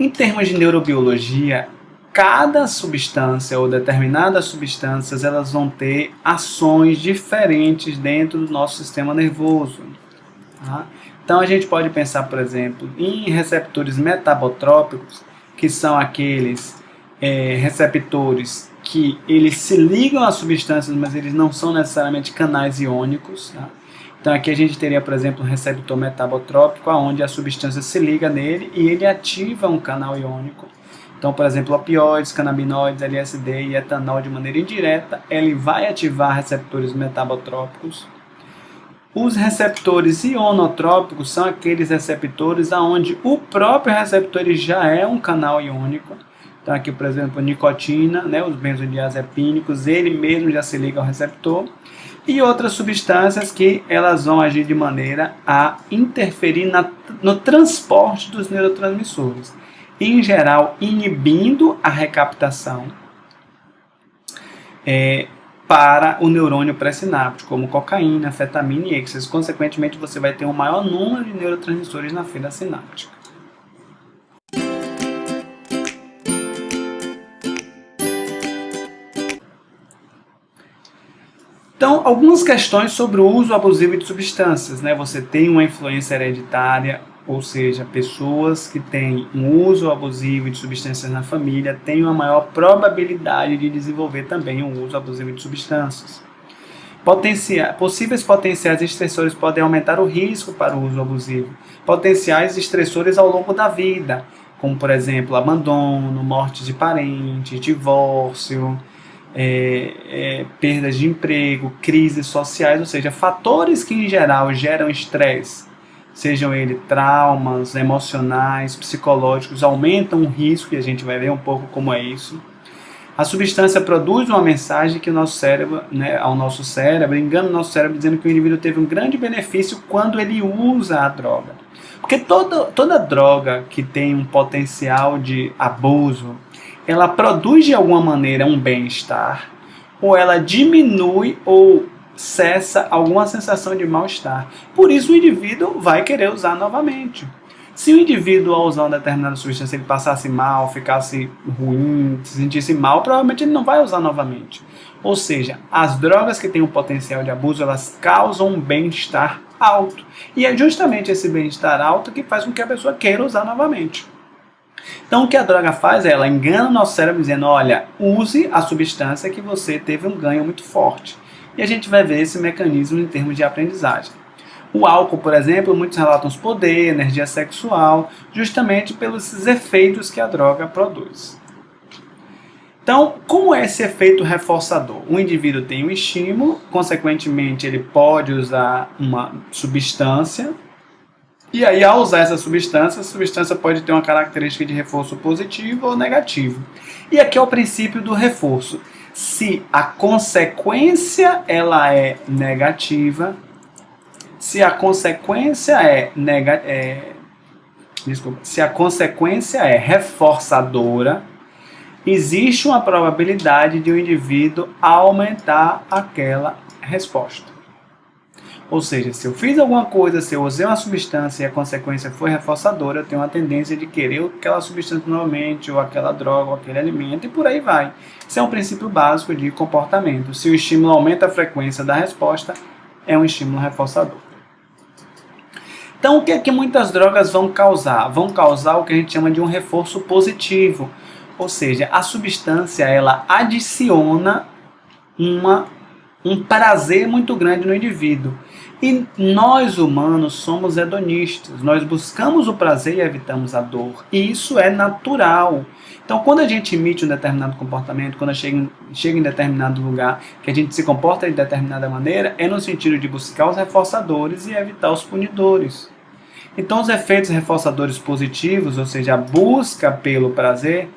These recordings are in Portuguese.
Em termos de neurobiologia, cada substância ou determinadas substâncias elas vão ter ações diferentes dentro do nosso sistema nervoso. Tá? Então a gente pode pensar, por exemplo, em receptores metabotrópicos, que são aqueles receptores que eles se ligam às substâncias, mas eles não são necessariamente canais iônicos. Tá? Então aqui a gente teria, por exemplo, um receptor metabotrópico, onde a substância se liga nele e ele ativa um canal iônico. Então, por exemplo, opioides, canabinoides, LSD e etanol de maneira indireta, ele vai ativar receptores metabotrópicos. Os receptores ionotrópicos são aqueles receptores onde o próprio receptor já é um canal iônico. Então aqui, por exemplo, nicotina, né, os benzodiazepínicos, ele mesmo já se liga ao receptor. E outras substâncias que elas vão agir de maneira a interferir no transporte dos neurotransmissores. Em geral, inibindo a recaptação para o neurônio pré-sináptico, como cocaína, anfetamina e êxtase. Consequentemente, você vai ter um maior número de neurotransmissores na fila sináptica. Então, algumas questões sobre o uso abusivo de substâncias, né? Você tem uma influência hereditária, ou seja, pessoas que têm um uso abusivo de substâncias na família têm uma maior probabilidade de desenvolver também um uso abusivo de substâncias. Possíveis potenciais estressores podem aumentar o risco para o uso abusivo. Potenciais estressores ao longo da vida, como, por exemplo, abandono, morte de parentes, divórcio, perdas de emprego, crises sociais, ou seja, fatores que em geral geram estresse, sejam eles traumas emocionais, psicológicos, aumentam o risco, e a gente vai ver um pouco como é isso. A substância produz uma mensagem que o nosso cérebro, né, ao nosso cérebro, engana o nosso cérebro dizendo que o indivíduo teve um grande benefício quando ele usa a droga. Porque toda droga que tem um potencial de abuso, ela produz de alguma maneira um bem-estar, ou ela diminui ou cessa alguma sensação de mal-estar. Por isso o indivíduo vai querer usar novamente. Se o indivíduo ao usar uma determinada substância ele passasse mal, ficasse ruim, se sentisse mal, provavelmente ele não vai usar novamente. Ou seja, as drogas que têm um potencial de abuso, elas causam um bem-estar alto. E é justamente esse bem-estar alto que faz com que a pessoa queira usar novamente. Então o que a droga faz é ela engana o nosso cérebro dizendo, olha, use a substância que você teve um ganho muito forte. E a gente vai ver esse mecanismo em termos de aprendizagem. O álcool, por exemplo, muitos relatam poder, energia sexual, justamente pelos efeitos que a droga produz. Então, como é esse efeito reforçador? O indivíduo tem um estímulo, consequentemente ele pode usar uma substância, e aí ao usar essa substância, a substância pode ter uma característica de reforço positivo ou negativo. E aqui é o princípio do reforço. Se a consequência ela é negativa, se a consequência é reforçadora, existe uma probabilidade de o indivíduo aumentar aquela resposta. Ou seja, se eu fiz alguma coisa, se eu usei uma substância e a consequência foi reforçadora, eu tenho uma tendência de querer aquela substância novamente, ou aquela droga, ou aquele alimento, e por aí vai. Isso é um princípio básico de comportamento. Se o estímulo aumenta a frequência da resposta, é um estímulo reforçador. Então, o que é que muitas drogas vão causar? Vão causar o que a gente chama de um reforço positivo. Ou seja, a substância ela adiciona um prazer muito grande no indivíduo. E nós humanos somos hedonistas, nós buscamos o prazer e evitamos a dor. E isso é natural. Então, quando a gente emite um determinado comportamento, quando chega em determinado lugar, que a gente se comporta de determinada maneira, é no sentido de buscar os reforçadores e evitar os punidores. Então, os efeitos reforçadores positivos, ou seja, a busca pelo prazer,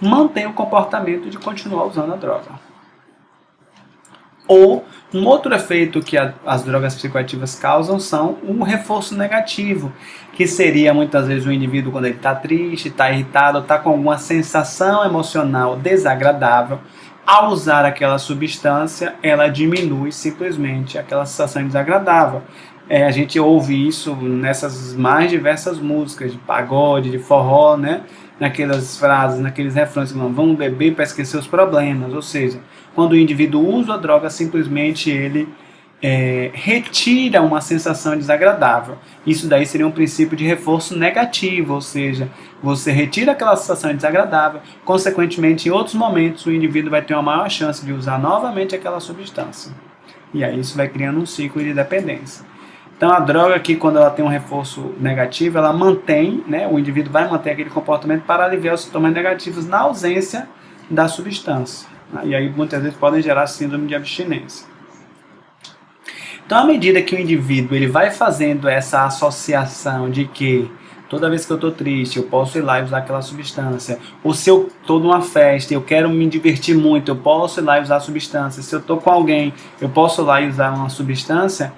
mantém o comportamento de continuar usando a droga. Ou um outro efeito que as drogas psicoativas causam são um reforço negativo, que seria muitas vezes o indivíduo quando ele está triste, está irritado, está com alguma sensação emocional desagradável. Ao usar aquela substância, ela diminui simplesmente aquela sensação desagradável. A gente ouve isso nessas mais diversas músicas, de pagode, de forró, né? naquelas frases, naqueles refrões que não vamos beber para esquecer os problemas. Ou seja, quando o indivíduo usa a droga, simplesmente ele retira uma sensação desagradável. Isso daí seria um princípio de reforço negativo, ou seja, você retira aquela sensação desagradável, consequentemente, em outros momentos, o indivíduo vai ter uma maior chance de usar novamente aquela substância. E aí isso vai criando um ciclo de dependência. Então a droga aqui, quando ela tem um reforço negativo, ela mantém, né, o indivíduo vai manter aquele comportamento para aliviar os sintomas negativos na ausência da substância. E aí muitas vezes podem gerar síndrome de abstinência. Então, à medida que o indivíduo ele vai fazendo essa associação de que toda vez que eu estou triste, eu posso ir lá e usar aquela substância. Ou se eu estou numa festa e eu quero me divertir muito, eu posso ir lá e usar a substância. Se eu estou com alguém, eu posso ir lá e usar uma substância.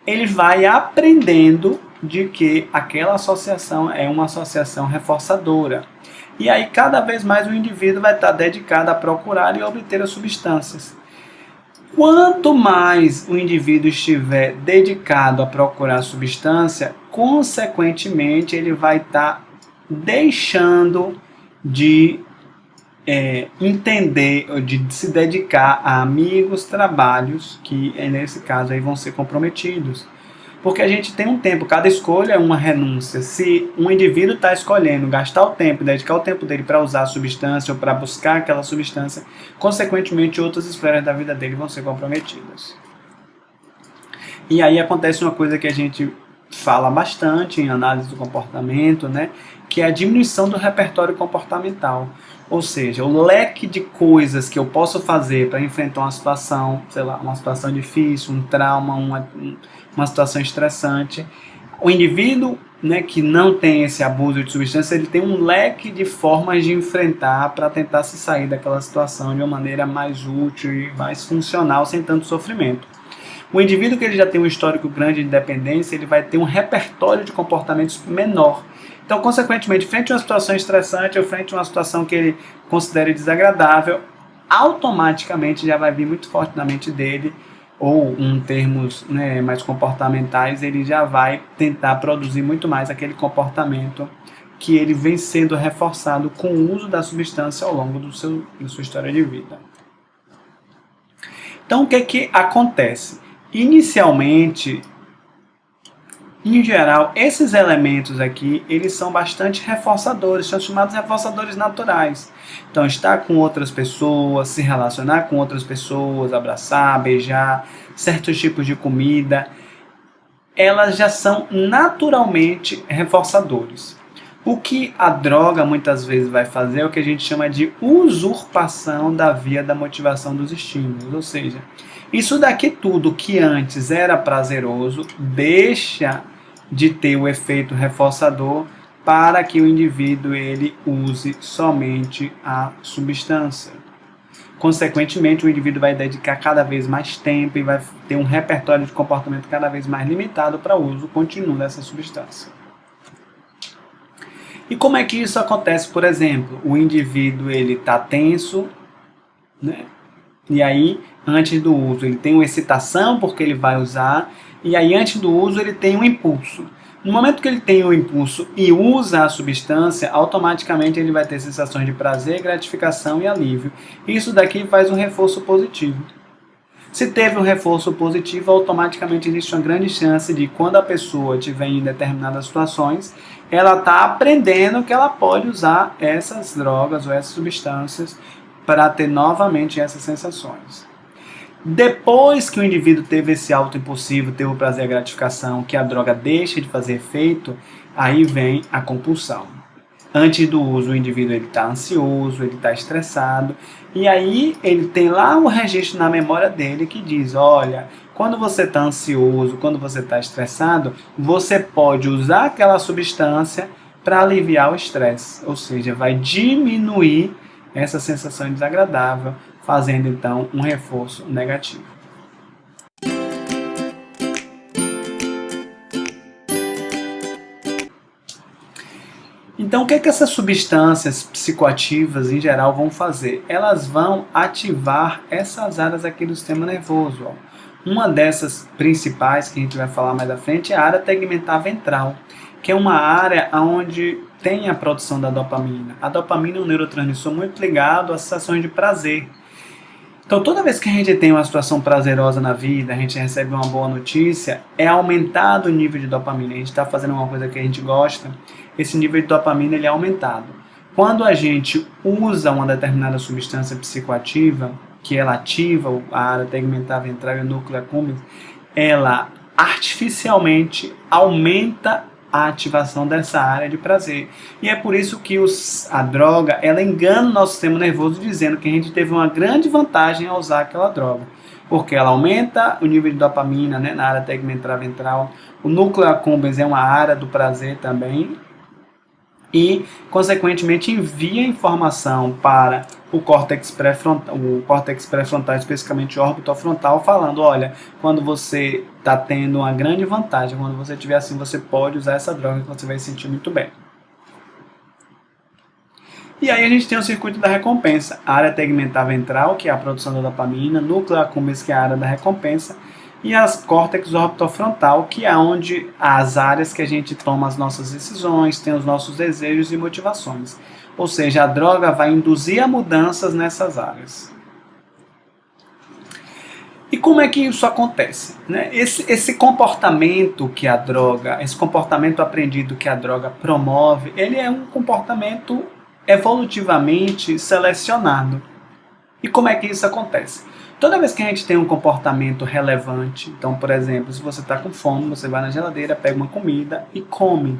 Ele vai aprendendo de que aquela associação é uma associação reforçadora. E aí, cada vez mais o indivíduo vai estar dedicado a procurar e obter as substâncias. Quanto mais o indivíduo estiver dedicado a procurar substância, consequentemente ele vai estar deixando de entender, de se dedicar a amigos, trabalhos que nesse caso aí vão ser comprometidos. Porque a gente tem um tempo, cada escolha é uma renúncia. Se um indivíduo está escolhendo gastar o tempo, dedicar o tempo dele para usar a substância ou para buscar aquela substância, consequentemente outras esferas da vida dele vão ser comprometidas. E aí acontece uma coisa que a gente fala bastante em análise do comportamento, né, que é a diminuição do repertório comportamental. Ou seja, o leque de coisas que eu posso fazer para enfrentar uma situação, sei lá, uma situação difícil, um trauma, uma situação estressante. O indivíduo, né, que não tem esse abuso de substância, ele tem um leque de formas de enfrentar para tentar se sair daquela situação de uma maneira mais útil e mais funcional, sem tanto sofrimento. O indivíduo que ele já tem um histórico grande de dependência, ele vai ter um repertório de comportamentos menor. Então, consequentemente, frente a uma situação estressante ou frente a uma situação que ele considere desagradável, automaticamente já vai vir muito forte na mente dele, ou em termos, né, mais comportamentais, ele já vai tentar produzir muito mais aquele comportamento que ele vem sendo reforçado com o uso da substância ao longo da sua história de vida. Então, o que acontece? Inicialmente, em geral, esses elementos aqui, eles são bastante reforçadores, são chamados reforçadores naturais. Então, estar com outras pessoas, se relacionar com outras pessoas, abraçar, beijar, certos tipos de comida, elas já são naturalmente reforçadores. O que a droga muitas vezes vai fazer é o que a gente chama de usurpação da via da motivação dos estímulos, ou seja, isso daqui tudo que antes era prazeroso deixa de ter o efeito reforçador para que o indivíduo ele use somente a substância. Consequentemente, o indivíduo vai dedicar cada vez mais tempo e vai ter um repertório de comportamento cada vez mais limitado para o uso contínuo dessa substância. E como é que isso acontece? Por exemplo, o indivíduo ele está tenso, né? E aí, antes do uso, ele tem uma excitação porque ele vai usar, e aí antes do uso ele tem um impulso. No momento que ele tem o impulso e usa a substância, automaticamente ele vai ter sensações de prazer, gratificação e alívio. Isso daqui faz um reforço positivo. Se teve um reforço positivo, automaticamente existe uma grande chance de, quando a pessoa estiver em determinadas situações, ela está aprendendo que ela pode usar essas drogas ou essas substâncias para ter novamente essas sensações. Depois que o indivíduo teve esse autoimpulsivo, teve o prazer e a gratificação, que a droga deixa de fazer efeito, aí vem a compulsão. Antes do uso, o indivíduo está ansioso, ele está estressado, e aí ele tem lá um registro na memória dele que diz, olha, quando você está ansioso, quando você está estressado, você pode usar aquela substância para aliviar o estresse, ou seja, vai diminuir essa sensação desagradável, fazendo então um reforço negativo. Então, o que essas substâncias psicoativas em geral vão fazer? Elas vão ativar essas áreas aqui do sistema nervoso. Uma dessas principais que a gente vai falar mais à frente é a área tegmentar ventral, que é uma área onde tem a produção da dopamina. A dopamina é um neurotransmissor muito ligado às sensações de prazer. Então, toda vez que a gente tem uma situação prazerosa na vida, a gente recebe uma boa notícia, é aumentado o nível de dopamina. A gente está fazendo uma coisa que a gente gosta, esse nível de dopamina ele é aumentado. Quando a gente usa uma determinada substância psicoativa, que ela ativa a área tegmentar ventral e o núcleo accumbens, ela artificialmente aumenta a ativação dessa área de prazer. E é por isso que a droga, ela engana o nosso sistema nervoso dizendo que a gente teve uma grande vantagem ao usar aquela droga. Porque ela aumenta o nível de dopamina, né, na área tegmentar ventral. O núcleo accumbens é uma área do prazer também. E, consequentemente, envia informação para o córtex pré-frontal, especificamente o orbitofrontal, falando, olha, quando você está tendo uma grande vantagem, quando você estiver assim, você pode usar essa droga que você vai se sentir muito bem. E aí a gente tem o circuito da recompensa, a área tegmentar ventral, que é a produção da dopamina, núcleo accumbens, que é a área da recompensa, e as córtex orbitofrontal, que é onde as áreas que a gente toma as nossas decisões, tem os nossos desejos e motivações. Ou seja, a droga vai induzir a mudanças nessas áreas. E como é que isso acontece? Né? Esse comportamento que a droga, esse comportamento aprendido que a droga promove, ele é um comportamento evolutivamente selecionado. E como é que isso acontece? Toda vez que a gente tem um comportamento relevante, então, por exemplo, se você está com fome, você vai na geladeira, pega uma comida e come.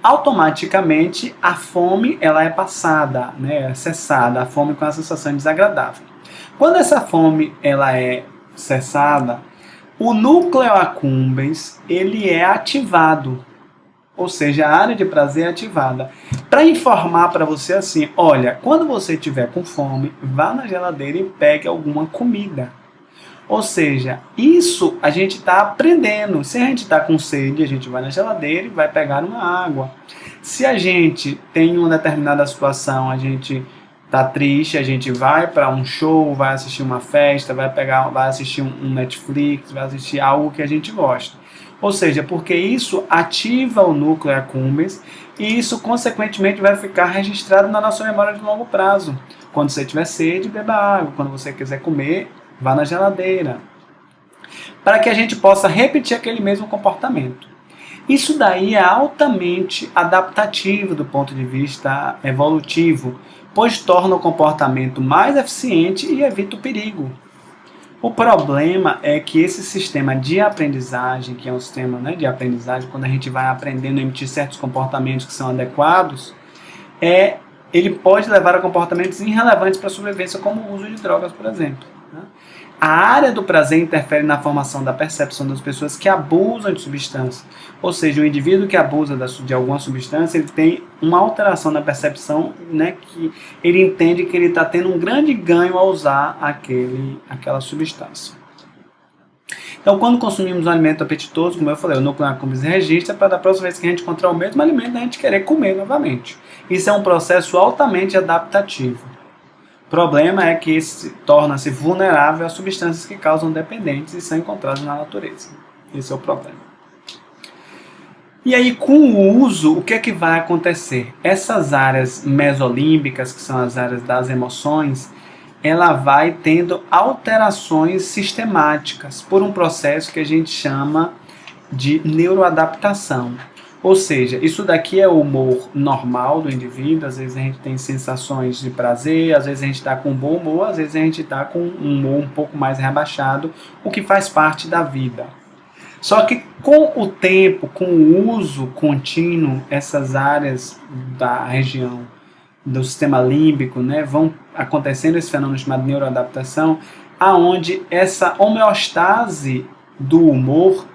Automaticamente, a fome ela é passada, né, é cessada, a fome com a sensação desagradável. Quando essa fome ela é cessada, o núcleo accumbens ele é ativado. Ou seja, a área de prazer é ativada. Para informar para você assim, olha, quando você estiver com fome, vá na geladeira e pegue alguma comida. Ou seja, isso a gente está aprendendo. Se a gente está com sede, a gente vai na geladeira e vai pegar uma água. Se a gente tem uma determinada situação, a gente está triste, a gente vai para um show, vai assistir uma festa, vai assistir um Netflix, vai assistir algo que a gente gosta. Ou seja, porque isso ativa o núcleo accumbens e isso, consequentemente, vai ficar registrado na nossa memória de longo prazo. Quando você tiver sede, beba água. Quando você quiser comer, vá na geladeira. Para que a gente possa repetir aquele mesmo comportamento. Isso daí é altamente adaptativo do ponto de vista evolutivo, pois torna o comportamento mais eficiente e evita o perigo. O problema é que esse sistema de aprendizagem, que é um sistema, né, de aprendizagem, quando a gente vai aprendendo a emitir certos comportamentos que são adequados, ele pode levar a comportamentos irrelevantes para a sobrevivência, como o uso de drogas, por exemplo. Né? A área do prazer interfere na formação da percepção das pessoas que abusam de substância. Ou seja, o indivíduo que abusa de alguma substância, ele tem uma alteração na percepção, né, que ele entende que ele está tendo um grande ganho ao usar aquela substância. Então, quando consumimos um alimento apetitoso, como eu falei, o núcleo accumbens registra para da próxima vez que a gente encontrar o mesmo alimento, a gente querer comer novamente. Isso é um processo altamente adaptativo. O problema é que torna-se vulnerável a substâncias que causam dependência e são encontradas na natureza. Esse é o problema. E aí, com o uso, o que é que vai acontecer? Essas áreas mesolímbicas, que são as áreas das emoções, ela vai tendo alterações sistemáticas por um processo que a gente chama de neuroadaptação. Ou seja, isso daqui é o humor normal do indivíduo, às vezes a gente tem sensações de prazer, às vezes a gente está com bom humor, às vezes a gente está com um humor um pouco mais rebaixado, o que faz parte da vida. Só que com o tempo, com o uso contínuo, essas áreas da região do sistema límbico, né, vão acontecendo esse fenômeno chamado neuroadaptação, aonde essa homeostase do humor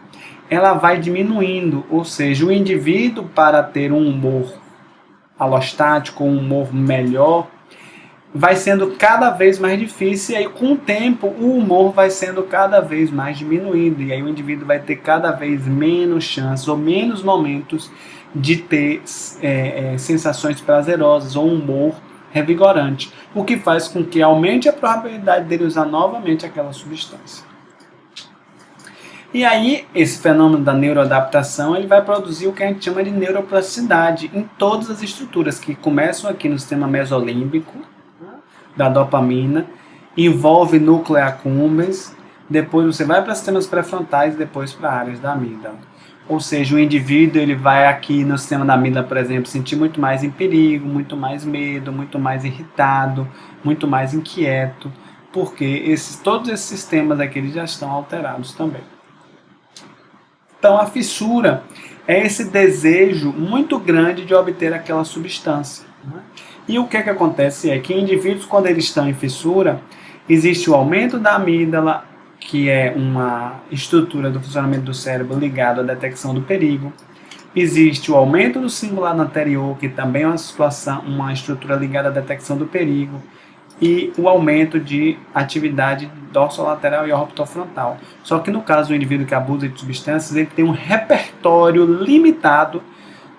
ela vai diminuindo, ou seja, o indivíduo, para ter um humor alostático, um humor melhor, vai sendo cada vez mais difícil, e aí com o tempo o humor vai sendo cada vez mais diminuído, e aí o indivíduo vai ter cada vez menos chances ou menos momentos de ter sensações prazerosas ou humor revigorante, o que faz com que aumente a probabilidade dele usar novamente aquela substância. E aí, esse fenômeno da neuroadaptação, ele vai produzir o que a gente chama de neuroplasticidade em todas as estruturas, que começam aqui no sistema mesolímbico, da dopamina, envolve núcleo accumbens, depois você vai para sistemas pré-frontais, depois para áreas da amígdala. Ou seja, o indivíduo ele vai aqui no sistema da amígdala, por exemplo, sentir muito mais em perigo, muito mais medo, muito mais irritado, muito mais inquieto, porque todos esses sistemas aqui eles já estão alterados também. Então a fissura é esse desejo muito grande de obter aquela substância. E o que acontece é que indivíduos, quando eles estão em fissura, existe o aumento da amígdala, que é uma estrutura do funcionamento do cérebro ligada à detecção do perigo. Existe o aumento do cingulado anterior, que também é uma estrutura ligada à detecção do perigo. E o aumento de atividade dorsolateral e orbitofrontal. Só que no caso do indivíduo que abusa de substâncias, ele tem um repertório limitado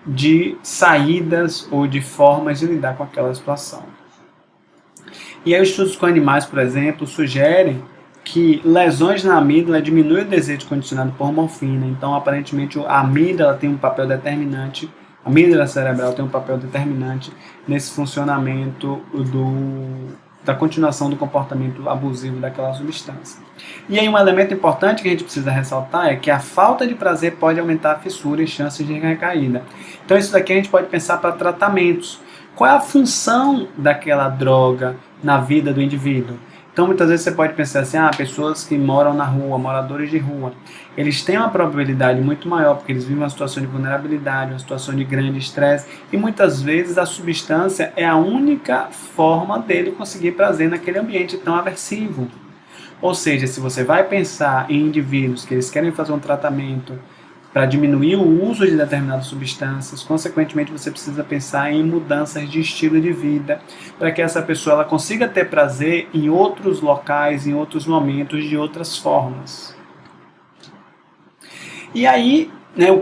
de saídas ou de formas de lidar com aquela situação. E aí os estudos com animais, por exemplo, sugerem que lesões na amígdala diminuem o desejo condicionado por morfina. Então, aparentemente, a amígdala tem um papel determinante, a amígdala cerebral tem um papel determinante nesse funcionamento da continuação do comportamento abusivo daquela substância. E aí um elemento importante que a gente precisa ressaltar é que a falta de prazer pode aumentar a fissura e chances de recaída. Então isso daqui a gente pode pensar para tratamentos. Qual é a função daquela droga na vida do indivíduo? Então muitas vezes você pode pensar assim, pessoas que moram na rua, moradores de rua, eles têm uma probabilidade muito maior, porque eles vivem uma situação de vulnerabilidade, uma situação de grande estresse, e muitas vezes a substância é a única forma dele conseguir prazer naquele ambiente tão aversivo. Ou seja, se você vai pensar em indivíduos que eles querem fazer um tratamento para diminuir o uso de determinadas substâncias, consequentemente você precisa pensar em mudanças de estilo de vida, para que essa pessoa ela consiga ter prazer em outros locais, em outros momentos, de outras formas. E aí,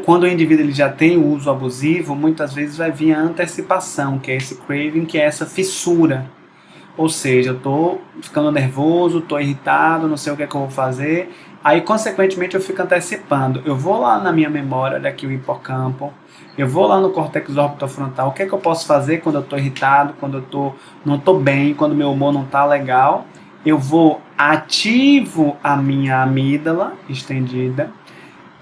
quando o indivíduo ele já tem o uso abusivo, muitas vezes vai vir a antecipação, que é esse craving, que é essa fissura. Ou seja, eu estou ficando nervoso, estou irritado, não sei o que é que eu vou fazer. Aí, consequentemente, eu fico antecipando. Eu vou lá na minha memória, daqui o hipocampo, eu vou lá no córtex orbitofrontal. O que é que eu posso fazer quando eu estou irritado, quando eu não estou bem, quando meu humor não está legal? Eu vou ativo a minha amígdala estendida.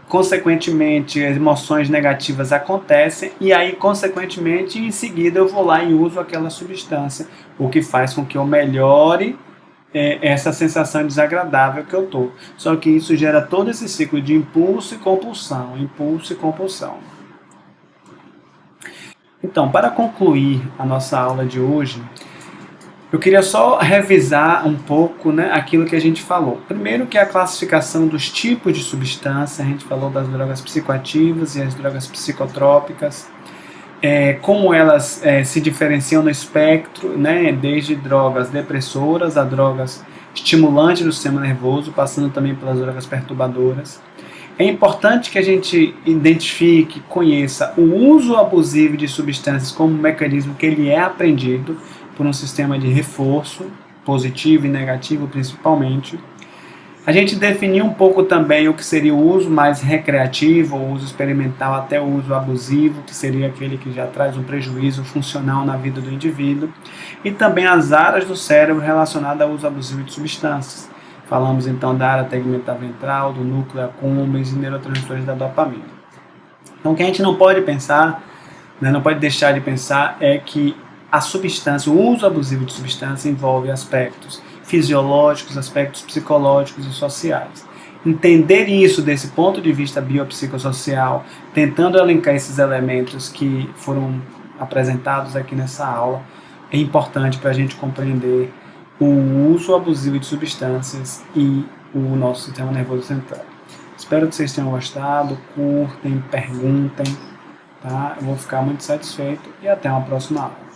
Consequentemente, as emoções negativas acontecem e aí, consequentemente, em seguida eu vou lá e uso aquela substância, o que faz com que eu melhore essa sensação desagradável que eu estou. Só que isso gera todo esse ciclo de impulso e compulsão, impulso e compulsão. Então, para concluir a nossa aula de hoje, eu queria só revisar um pouco aquilo que a gente falou. Primeiro que é a classificação dos tipos de substância, a gente falou das drogas psicoativas e as drogas psicotrópicas, como elas se diferenciam no espectro, desde drogas depressoras a drogas estimulantes do sistema nervoso, passando também pelas drogas perturbadoras. É importante que a gente identifique, conheça o uso abusivo de substâncias como um mecanismo que ele é aprendido por um sistema de reforço, positivo e negativo principalmente. A gente definiu um pouco também o que seria o uso mais recreativo, o uso experimental até o uso abusivo, que seria aquele que já traz um prejuízo funcional na vida do indivíduo. E também as áreas do cérebro relacionadas ao uso abusivo de substâncias. Falamos então da área tegmental ventral, do núcleo accumbens e neurotransmissores da dopamina. Então o que a gente não pode pensar, não pode deixar de pensar é que a substância, o uso abusivo de substância envolve aspectos fisiológicos, aspectos psicológicos e sociais. Entender isso desse ponto de vista biopsicossocial, tentando elencar esses elementos que foram apresentados aqui nessa aula, é importante para a gente compreender o uso abusivo de substâncias e o nosso sistema nervoso central. Espero que vocês tenham gostado, curtem, perguntem, tá? Eu vou ficar muito satisfeito e até uma próxima aula.